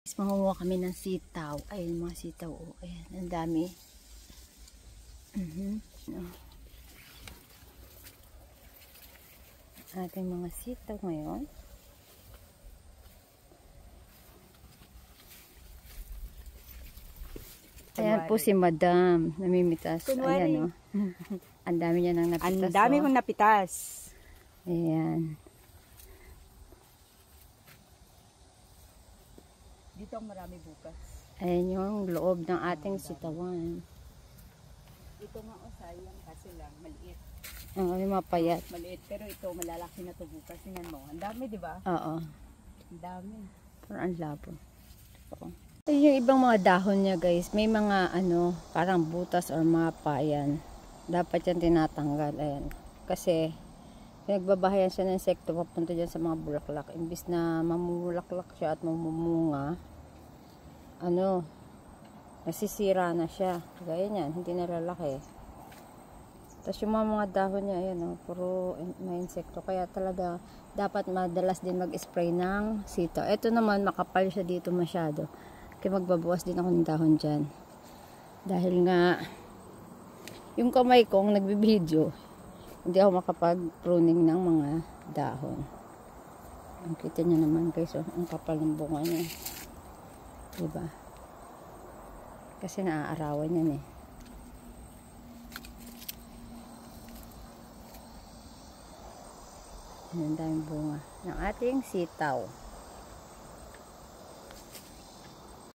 Mangunguha kami ng sitaw. Ayun mga sitaw. Oh. Ayan, ang dami. Ating mga sitaw ngayon. Ayan po si Madam. Namimitas. Ayan o. Oh. Ang dami niya nang napitas. Ang dami kong napitas. Ayan. Dito ang marami bukas. Ayan yung loob ng ating sitawan. Ito nga o sayang kasi lang maliit. Oo, yung mapayat. Maliit pero ito malalaki na to bukas. Tingnan mo. Ang dami, di ba? Oo. Ang dami. Pero ang labo. Oo. Yung ibang mga dahon niya guys, may mga ano, parang butas or mapa yan. Dapat yan tinatanggal. Ayan. Kasi pinagbabahayan siya ng insekto papunta dyan sa mga bulaklak. Imbis na mamulaklak siya at mamumunga, ano, nasisira na siya. Gaya niyan, hindi nalalaki. Tapos yung mga dahon niya, ayan, oh, puro may insekto. Kaya talaga, dapat madalas din mag-spray ng sitaw. Ito naman, makapal siya dito masyado. Kaya magbabawas din ako ng dahon dyan. Dahil nga, yung kamay kong nagbibideo, hindi ako makapag-pruning ng mga dahon. Ang kita niya naman guys, oh, ang kapal ng bunga niya. Diba? Kasi naaarawan yan eh. Ang daming bunga ng ating sitaw.